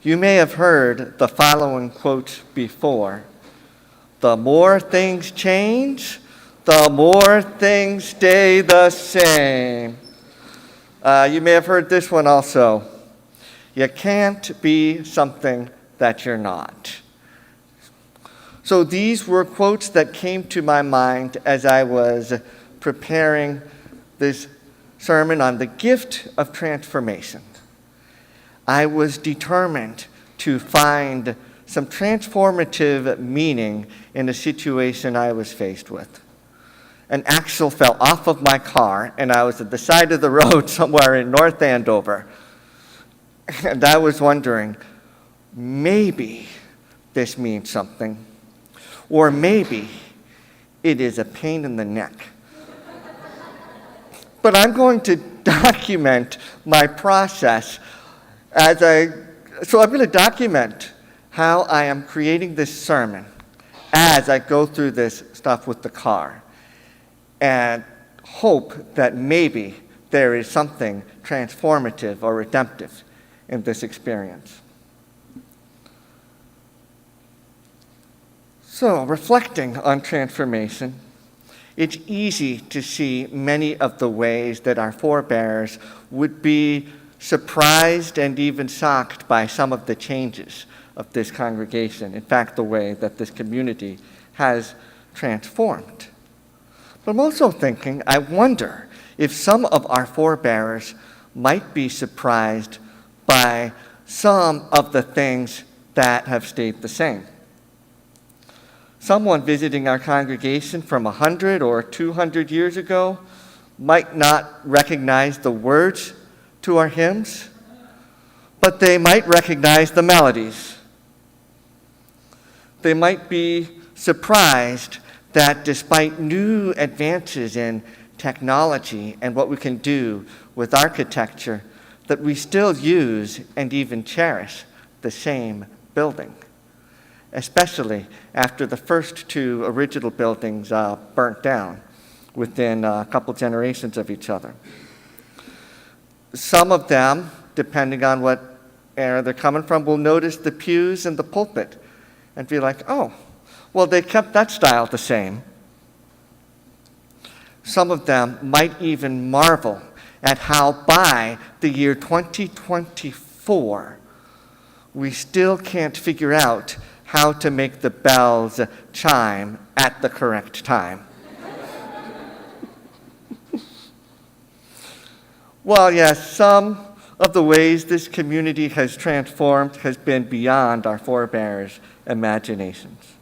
You may have heard the following quote before: "The more things change, the more things stay the same." You may have heard this one also: "You can't be something that you're not." So these were quotes that came to my mind as I was preparing this sermon on the gift of transformation. I was determined to find some transformative meaning in a situation I was faced with. An axle fell off of my car, and I was at the side of the road somewhere in North Andover. And I was wondering, maybe this means something, or maybe it is a pain in the neck. But I'm going to document my process so I'm going to document how I am creating this sermon as I go through this stuff with the car, and hope that maybe there is something transformative or redemptive in this experience. So, reflecting on transformation, it's easy to see many of the ways that our forebears would be surprised and even shocked by some of the changes of this congregation. In fact, the way that this community has transformed. But I'm also thinking, I wonder if some of our forebears might be surprised by some of the things that have stayed the same. Someone visiting our congregation from 100 or 200 years ago might not recognize the words to our hymns, but they might recognize the melodies. They might be surprised that despite new advances in technology and what we can do with architecture, that we still use and even cherish the same building, especially after the first two original buildings burnt down within a couple generations of each other. Some of them, depending on what era they're coming from, will notice the pews and the pulpit and be like, oh, well, they kept that style the same. Some of them might even marvel at how by the year 2024, we still can't figure out how to make the bells chime at the correct time. Well, yes, some of the ways this community has transformed has been beyond our forebears' imaginations.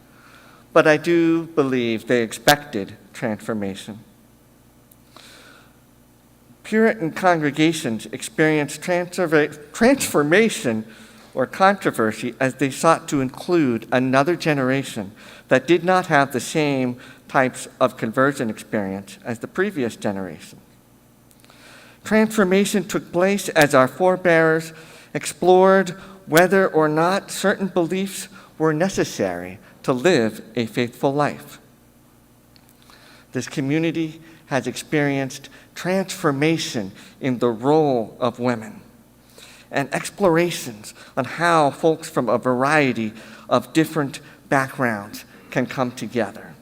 But I do believe they expected transformation. Puritan congregations experienced transformation or controversy as they sought to include another generation that did not have the same types of conversion experience as the previous generation. Transformation took place as our forebears explored whether or not certain beliefs were necessary to live a faithful life. This community has experienced transformation in the role of women and explorations on how folks from a variety of different backgrounds can come together.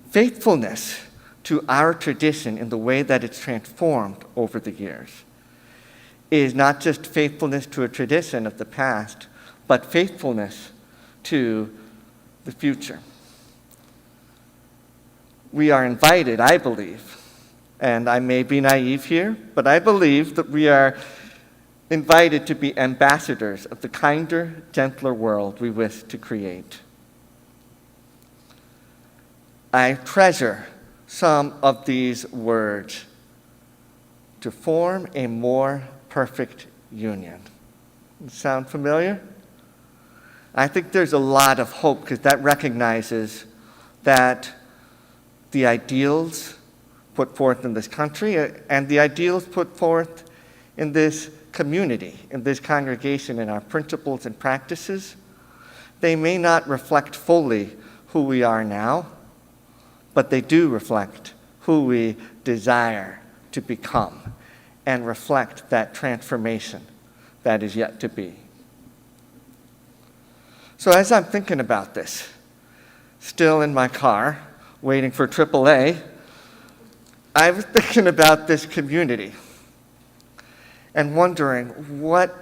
Faithfulness to our tradition in the way that it's transformed over the years is not just faithfulness to a tradition of the past, but faithfulness to the future. We are invited, I believe, and I may be naive here, but I believe that we are invited to be ambassadors of the kinder, gentler world we wish to create. I treasure some of these words: to form a more perfect union. Sound familiar? I think there's a lot of hope because that recognizes that the ideals put forth in this country and the ideals put forth in this community, in this congregation, in our principles and practices, they may not reflect fully who we are now, but they do reflect who we desire to become and reflect that transformation that is yet to be. So as I'm thinking about this, still in my car, waiting for AAA, I was thinking about this community and wondering what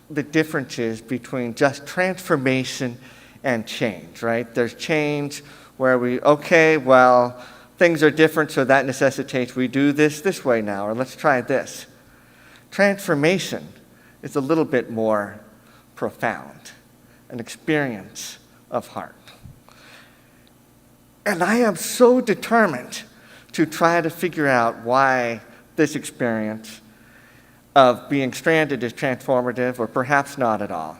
the difference is between just transformation and change, right? There's change where things are different, so that necessitates we do this way now, or let's try this. Transformation is a little bit more profound, an experience of heart. And I am so determined to try to figure out why this experience of being stranded is transformative, or perhaps not at all.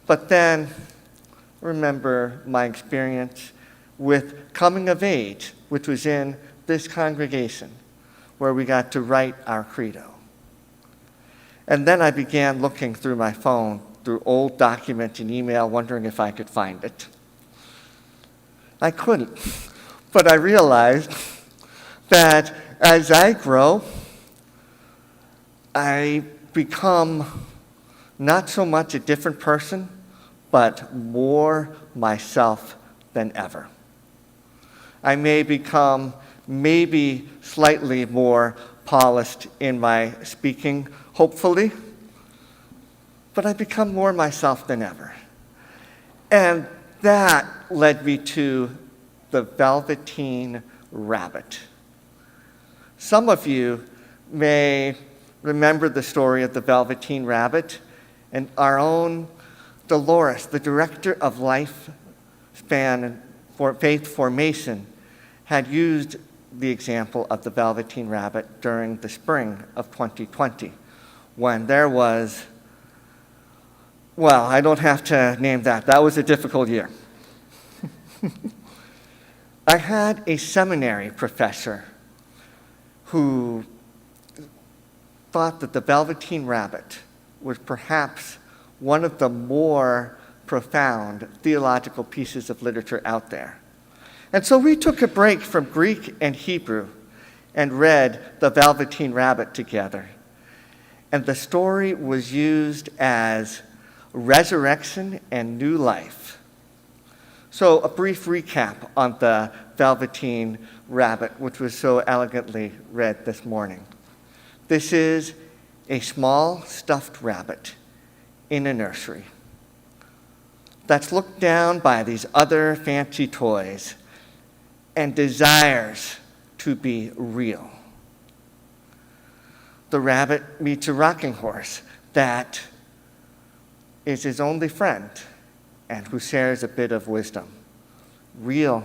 But then remember my experience with coming of age, which was in this congregation, where we got to write our credo. And then I began looking through my phone, through old documents and email, wondering if I could find it. I couldn't, but I realized that as I grow, I become not so much a different person, but more myself than ever. I may become maybe slightly more polished in my speaking, hopefully, but I become more myself than ever. And that led me to the Velveteen Rabbit. Some of you may remember the story of the Velveteen Rabbit, and our own Dolores, the director of Lifespan for Faith Formation, had used the example of the Velveteen Rabbit during the spring of 2020, when there was, I don't have to name that. That was a difficult year. I had a seminary professor who thought that the Velveteen Rabbit was perhaps one of the more profound theological pieces of literature out there. And so we took a break from Greek and Hebrew and read the Velveteen Rabbit together. And the story was used as resurrection and new life. So a brief recap on the Velveteen Rabbit, which was so elegantly read this morning. This is a small stuffed rabbit in a nursery that's looked down by these other fancy toys and desires to be real. The rabbit meets a rocking horse that is his only friend and who shares a bit of wisdom. Real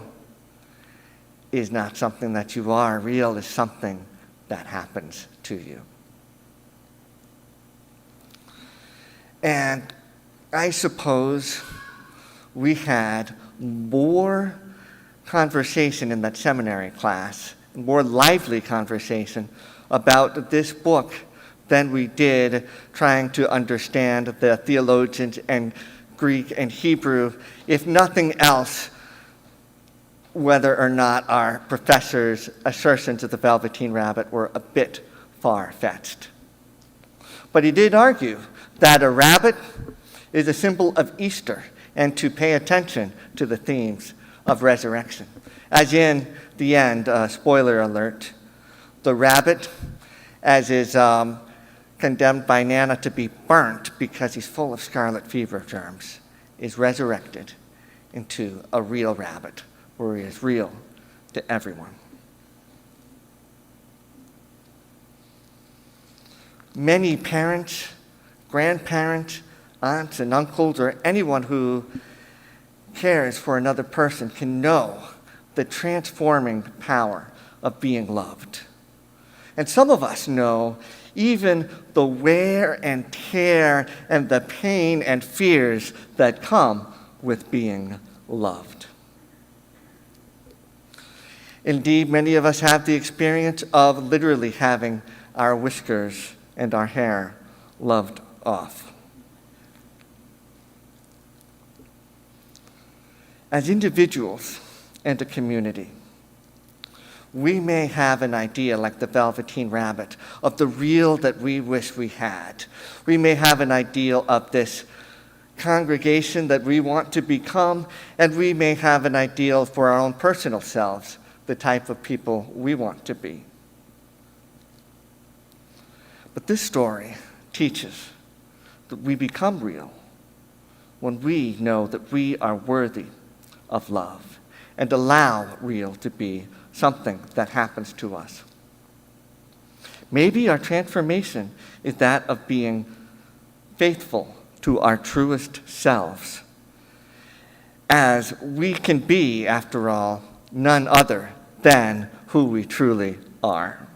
is not something that you are. Real is something that happens to you. And I suppose we had more conversation in that seminary class, more lively conversation about this book than we did trying to understand the theologians and Greek and Hebrew, if nothing else, whether or not our professors' assertions of the Velveteen Rabbit were a bit far-fetched. But he did argue that a rabbit is a symbol of Easter and to pay attention to the themes of resurrection. As in the end, spoiler alert, the rabbit, as is condemned by Nana to be burnt because he's full of scarlet fever germs, is resurrected into a real rabbit where he is real to everyone. Many parents, grandparents, aunts and uncles, or anyone who cares for another person can know the transforming power of being loved. And some of us know even the wear and tear and the pain and fears that come with being loved. Indeed, many of us have the experience of literally having our whiskers and our hair loved off. As individuals and a community, We may have an idea, like the Velveteen Rabbit, of the real that we wish we had. We may have an ideal of this congregation that we want to become, and we may have an ideal for our own personal selves, the type of people we want to be. But this story teaches that we become real when we know that we are worthy of love and allow real to be something that happens to us. Maybe our transformation is that of being faithful to our truest selves, as we can be, after all, none other than who we truly are.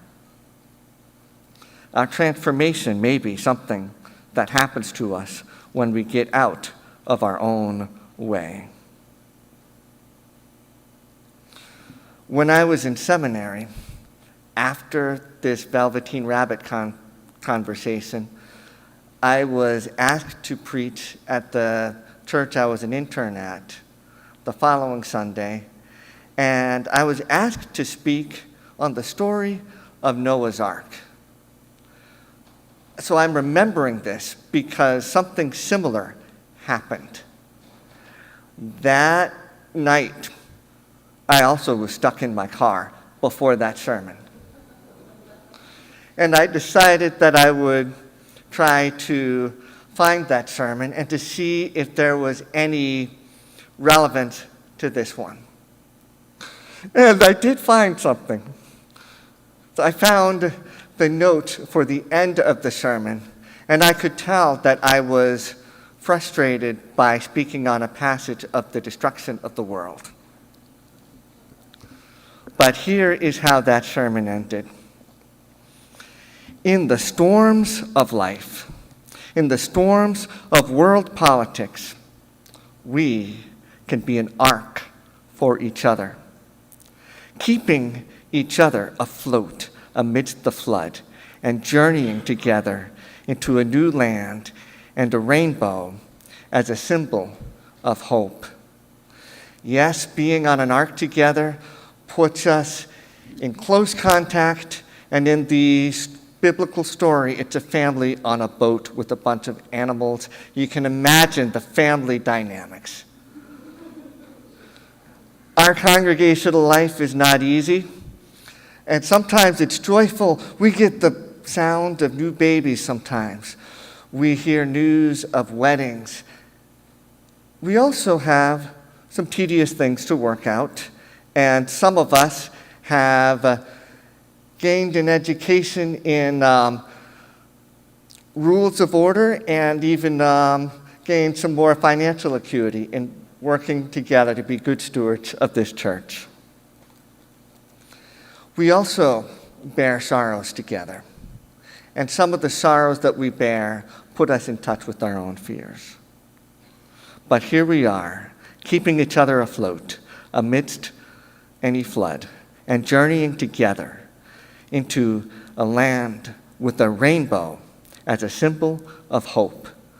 Our transformation may be something that happens to us when we get out of our own way. When I was in seminary, after this Velveteen Rabbit conversation, I was asked to preach at the church I was an intern at the following Sunday, and I was asked to speak on the story of Noah's Ark. So I'm remembering this because something similar happened. That night, I also was stuck in my car before that sermon. And I decided that I would try to find that sermon and to see if there was any relevance to this one. And I did find something. So I found the note for the end of the sermon, and I could tell that I was frustrated by speaking on a passage of the destruction of the world. But here is how that sermon ended. In the storms of life, in the storms of world politics, we can be an ark for each other, keeping each other afloat amidst the flood and journeying together into a new land and a rainbow as a symbol of hope. Yes, being on an ark together puts us in close contact, and in the biblical story, it's a family on a boat with a bunch of animals. You can imagine the family dynamics. Our congregational life is not easy, and sometimes it's joyful. We get the sound of new babies sometimes. We hear news of weddings. We also have some tedious things to work out, and some of us have gained an education in rules of order and even gained some more financial acuity in working together to be good stewards of this church. We also bear sorrows together, and some of the sorrows that we bear put us in touch with our own fears. But here we are, keeping each other afloat amidst any flood and journeying together into a land with a rainbow as a symbol of hope